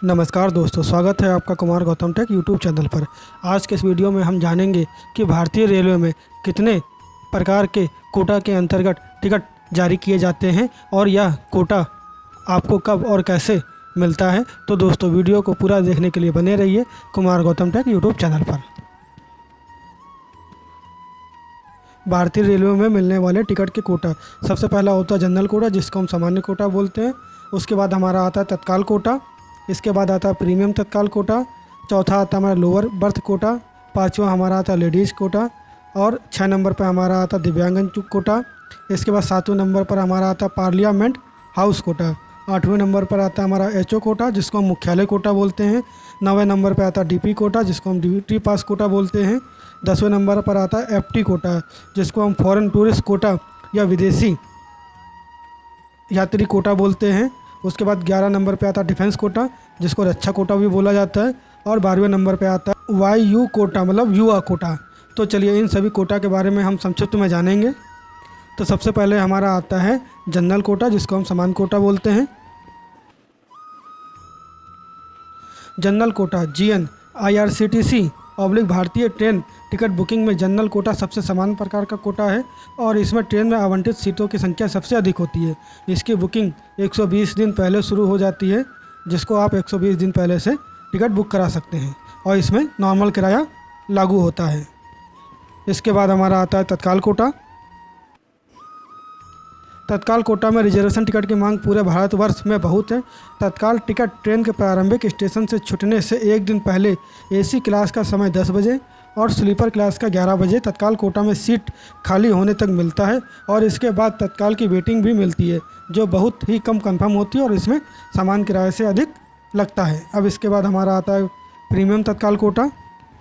नमस्कार दोस्तों, स्वागत है आपका Kumar Gautam take YouTube channel पर। आज के इस वीडियो में हम जानेंगे कि भारतीय रेलवे में कितने प्रकार के कोटा के अंतर्गत टिकट जारी किए जाते हैं और यह कोटा आपको कब और कैसे मिलता है। तो दोस्तों, वीडियो को पूरा देखने के लिए बने रहिए Kumar Gautam take YouTube channel पर। भारतीय रेलवे में मिलने वाले टिकट के कोटा, सबसे पहला होता है जनरल कोटा, जिसको हम सामान्य कोटा बोलते हैं। उसके बाद हमारा आता है तत्काल कोटा, इसके बाद आता है प्रीमियम तत्काल कोटा, चौथा आता है हमारा लोअर बर्थ कोटा, पाँचवा हमारा आता है लेडीज़ कोटा और 6 नंबर पर हमारा आता है दिव्यांगन कोटा। इसके बाद 7वें नंबर पर हमारा आता है पार्लियामेंट हाउस कोटा। 8वें नंबर पर आता है हमारा एचओ कोटा, जिसको हम मुख्यालय कोटा बोलते हैं। 9वें नंबर पर आता है डीपी कोटा, जिसको हम ड्यूटी पास कोटा बोलते हैं। 10वें नंबर पर आता है एफटी कोटा, जिसको हम फॉरेन टूरिस्ट कोटा या विदेशी यात्री कोटा बोलते हैं। उसके बाद 11 नंबर पे आता है डिफेंस कोटा, जिसको रक्षा कोटा भी बोला जाता है। और 12वें नंबर पे आता है वायु कोटा, मतलब युवा कोटा। तो चलिए इन सभी कोटा के बारे में हम संक्षिप्त में जानेंगे। तो सबसे पहले हमारा आता है जनरल कोटा, जिसको हम सामान्य कोटा बोलते हैं। जनरल कोटा जीएन IRCTC भारतीय ट्रेन टिकट बुकिंग में जनरल कोटा सबसे सामान्य प्रकार का कोटा है और इसमें ट्रेन में आवंटित सीटों की संख्या सबसे अधिक होती है। इसकी बुकिंग 120 दिन पहले शुरू हो जाती है, जिसको आप 120 दिन पहले से टिकट बुक करा सकते हैं और इसमें नॉर्मल किराया लागू होता है। इसके बाद हमारा आता है तत्काल कोटा। तत्काल कोटा में रिजर्वेशन टिकट की मांग पूरे भारतवर्ष में बहुत है। तत्काल टिकट ट्रेन के प्रारंभिक स्टेशन से छूटने से एक दिन पहले एसी क्लास का समय 10 बजे और स्लीपर क्लास का 11 बजे तत्काल कोटा में सीट खाली होने तक मिलता है और इसके बाद तत्काल की वेटिंग भी मिलती है, जो बहुत ही कम कंफर्म होती है और इसमें सामान्य किराए से अधिक लगता है। अब इसके बाद हमारा आता है प्रीमियम तत्काल कोटा।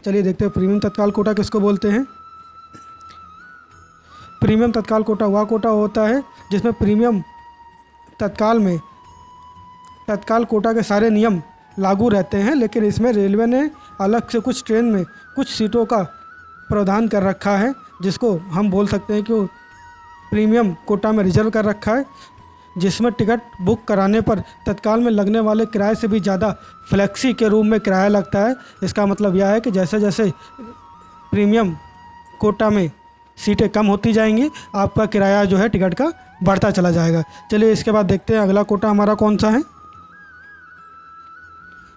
चलिए देखते हैं प्रीमियम तत्काल कोटा किसको बोलते हैं। प्रीमियम तत्काल कोटा वह कोटा होता है जिसमें प्रीमियम तत्काल में तत्काल कोटा के सारे नियम लागू रहते हैं, लेकिन इसमें रेलवे ने अलग से कुछ ट्रेन में कुछ सीटों का प्रावधान कर रखा है, जिसको हम बोल सकते हैं कि प्रीमियम कोटा में रिजर्व कर रखा है, जिसमें टिकट बुक कराने पर तत्काल में लगने वाले किराए से भी ज़्यादा फ्लेक्सी के रूप में किराया लगता है। इसका मतलब यह है कि जैसे जैसे प्रीमियम कोटा में सीटें कम होती जाएंगी, आपका किराया जो है टिकट का बढ़ता चला जाएगा। चलिए इसके बाद देखते हैं अगला कोटा हमारा कौन सा है।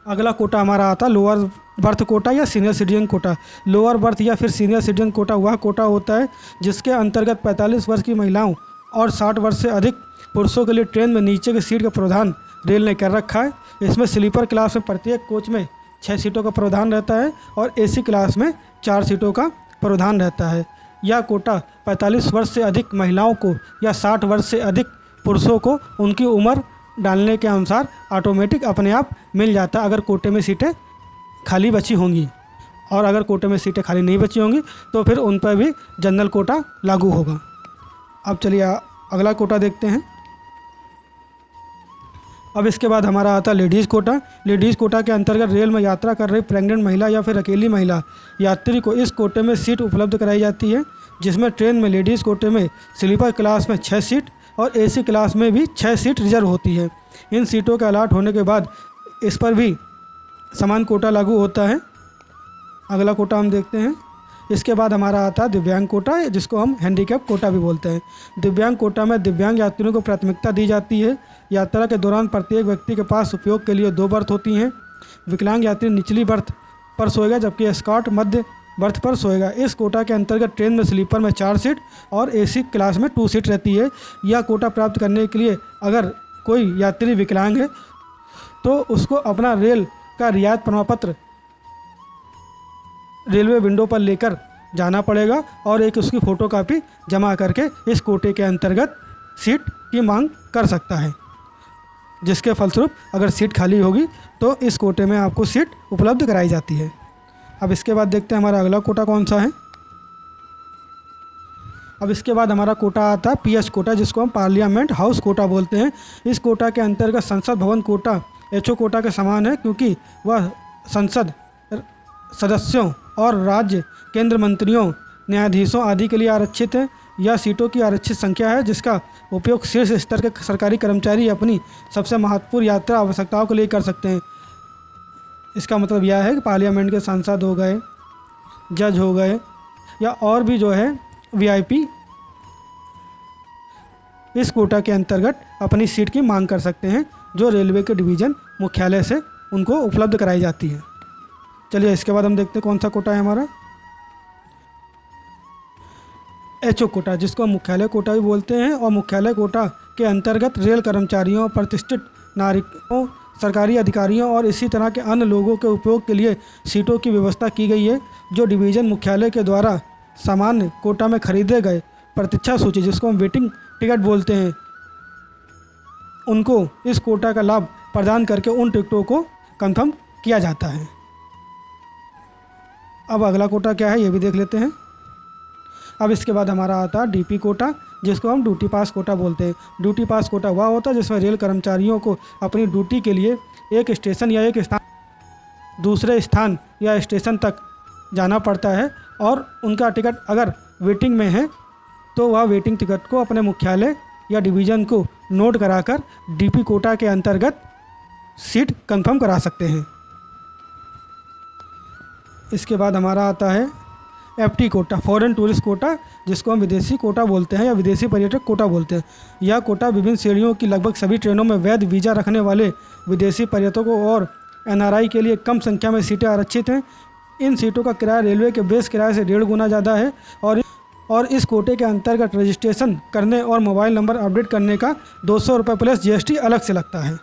अगला कोटा हमारा आता है लोअर बर्थ कोटा या senior citizen quota. Lower berth या फिर सीनियर सिटीजन कोटा वह कोटा होता है जिसके अंतर्गत 45 वर्ष की महिलाओं और 60 वर्ष से अधिक पुरुषों के लिए ट्रेन में नीचे की सीट का प्रावधान रेल ने कर रखा है। इसमें स्लीपर क्लास में प्रत्येक कोच में 6 सीटों का प्रावधान रहता है और एसी क्लास में 4 सीटों का प्रावधान रहता है। यह कोटा 45 वर्ष से अधिक महिलाओं को या 60 वर्ष से अधिक पुरुषों को उनकी उम्र डालने के अनुसार ऑटोमेटिक अपने आप मिल जाता है, अगर कोटे में सीटें खाली बची होंगी। और अगर कोटे में सीटें खाली नहीं बची होंगी तो फिर उन पर भी जनरल कोटा लागू होगा। अब चलिए अगला कोटा देखते हैं। अब इसके बाद हमारा आता है लेडीज़ कोटा। लेडीज़ कोटा के अंतर्गत रेल में यात्रा कर रही प्रेग्नेंट महिला या फिर अकेली महिला यात्री को इस कोटे में सीट उपलब्ध कराई जाती है, जिसमें ट्रेन में लेडीज़ कोटे में स्लीपर क्लास में 6 सीट और एसी क्लास में भी 6 सीट रिजर्व होती है। इन सीटों के अलाट होने के बाद इस पर भी समान कोटा लागू होता है। अगला कोटा हम देखते हैं। इसके बाद हमारा आता है दिव्यांग कोटा, जिसको हम हैंडीकैप कोटा भी बोलते हैं। दिव्यांग कोटा में दिव्यांग यात्रियों को प्राथमिकता दी जाती है। यात्रा के दौरान प्रत्येक व्यक्ति के पास उपयोग के लिए 2 बर्थ होती हैं। विकलांग यात्री निचली बर्थ पर सोएगा, जबकि एस्कॉर्ट मध्य बर्थ पर सोएगा। इस कोटा के अंतर्गत ट्रेन में स्लीपर में 4 सीट और एसी क्लास में 2 सीट रहती है। यह कोटा प्राप्त करने के लिए अगर कोई यात्री विकलांग है तो उसको अपना रेल का रियायत प्रमाण पत्र रेलवे विंडो पर लेकर जाना पड़ेगा और एक उसकी फ़ोटोकॉपी जमा करके इस कोटे के अंतर्गत सीट की मांग कर सकता है, जिसके फलस्वरूप अगर सीट खाली होगी तो इस कोटे में आपको सीट उपलब्ध कराई जाती है। अब इसके बाद देखते हैं हमारा अगला कोटा कौन सा है। अब इसके बाद हमारा कोटा आता है पीएच कोटा, जिसको हम पार्लियामेंट हाउस कोटा बोलते हैं। इस कोटा के अंतर्गत संसद भवन कोटा एचओ कोटा के समान है, क्योंकि वह संसद सदस्यों और राज्य केंद्र मंत्रियों, न्यायाधीशों आदि के लिए आरक्षित है। यह सीटों की आरक्षित संख्या है जिसका उपयोग शीर्ष स्तर के सरकारी कर्मचारी अपनी सबसे महत्वपूर्ण यात्रा आवश्यकताओं के लिए कर सकते हैं। इसका मतलब यह है कि पार्लियामेंट के सांसद हो गए, जज हो गए या और भी जो है वीआईपी इस कोटा के अंतर्गत अपनी सीट की मांग कर सकते हैं, जो रेलवे के डिवीज़न मुख्यालय से उनको उपलब्ध कराई जाती है। चलिए इसके बाद हम देखते हैं कौन सा कोटा है हमारा। एचओ कोटा, जिसको हम मुख्यालय कोटा भी बोलते हैं, और मुख्यालय कोटा के अंतर्गत रेल कर्मचारियों, प्रतिष्ठित नागरिकों, सरकारी अधिकारियों और इसी तरह के अन्य लोगों के उपयोग के लिए सीटों की व्यवस्था की गई है, जो डिवीज़न मुख्यालय के द्वारा सामान्य कोटा में खरीदे गए प्रतीक्षा सूची, जिसको हम वेटिंग टिकट बोलते हैं, उनको इस कोटा का लाभ प्रदान करके उन टिकटों को कंफर्म किया जाता है। अब अगला कोटा क्या है ये भी देख लेते हैं। अब इसके बाद हमारा आता है डीपी कोटा, जिसको हम ड्यूटी पास कोटा बोलते हैं। ड्यूटी पास कोटा वह होता है जिसमें रेल कर्मचारियों को अपनी ड्यूटी के लिए एक स्टेशन या एक स्थान दूसरे स्थान या स्टेशन तक जाना पड़ता है, और उनका टिकट अगर वेटिंग में है तो वह वेटिंग टिकट को अपने मुख्यालय या डिवीज़न को नोट कराकर डीपी कोटा के अंतर्गत सीट कंफर्म करा सकते हैं। इसके बाद हमारा आता है FT quota, foreign tourist quota, जिसको हम विदेशी कोटा बोलते हैं या विदेशी पर्यटक कोटा बोलते हैं। यह कोटा विभिन्न श्रेणियों की लगभग सभी ट्रेनों में वैध वीज़ा रखने वाले विदेशी पर्यटकों और एनआरआई के लिए कम संख्या में सीटें आरक्षित हैं। इन सीटों का किराया रेलवे के बेस किराए से 1.5 गुना ज़्यादा है, और इस कोटे के अंतर्गत रजिस्ट्रेशन करने और मोबाइल नंबर अपडेट करने का 200 रुपये प्लस जीएसटी अलग से लगता है।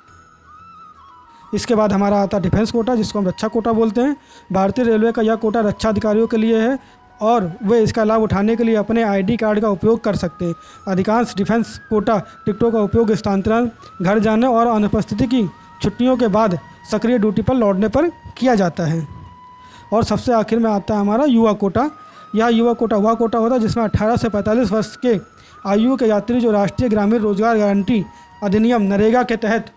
इसके बाद हमारा आता है डिफेंस कोटा, जिसको हम रक्षा कोटा बोलते हैं। भारतीय रेलवे का यह कोटा रक्षा अधिकारियों के लिए है, और वे इसका लाभ उठाने के लिए अपने आईडी कार्ड का उपयोग कर सकते हैं। अधिकांश डिफेंस कोटा टिकटों का उपयोग स्थानांतरण, घर जाने और अनुपस्थिति की छुट्टियों के बाद सक्रिय ड्यूटी पर लौटने पर किया जाता है। और सबसे आखिर में आता है हमारा युवा कोटा। यह युवा कोटा वह कोटा होता है जिसमें 18 से 45 वर्ष के आयु के यात्री जो राष्ट्रीय ग्रामीण रोजगार गारंटी अधिनियम नरेगा के तहत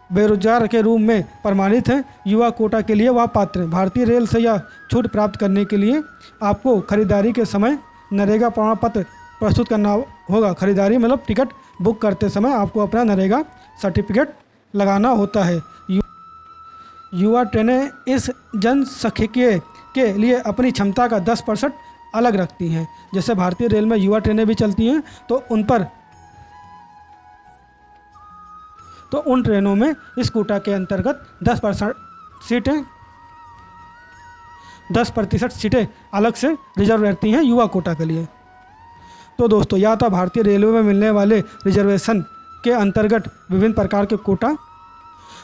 बेरोजगार के रूप में प्रमाणित हैं। युवा कोटा के लिए वह पात्र हैं। भारतीय रेल से यह छूट प्राप्त करने के लिए आपको खरीदारी के समय नरेगा प्रमाण पत्र प्रस्तुत करना होगा। खरीदारी मतलब टिकट बुक करते समय आपको अपना नरेगा सर्टिफिकेट लगाना होता है। युवा ट्रेनें इस जनसांख्यिकीय के लिए अपनी क्षमता का 10% अलग रखती हैं। जैसे भारतीय रेल में युवा ट्रेनें भी चलती हैं, तो उन ट्रेनों में इस कोटा के अंतर्गत 10% सीटें अलग से रिजर्व रहती हैं युवा कोटा के लिए। तो दोस्तों यह था भारतीय रेलवे में मिलने वाले रिजर्वेशन के अंतर्गत विभिन्न प्रकार के कोटा,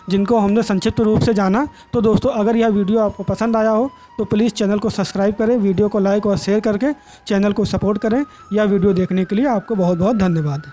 जिनको हमने संक्षिप्त रूप से जाना। तो दोस्तों अगर यह वीडियो आपको पसंद आया हो तो प्लीज़ चैनल को सब्सक्राइब करें, वीडियो को लाइक और शेयर करके चैनल को सपोर्ट करें। यह वीडियो देखने के लिए आपको बहुत बहुत धन्यवाद।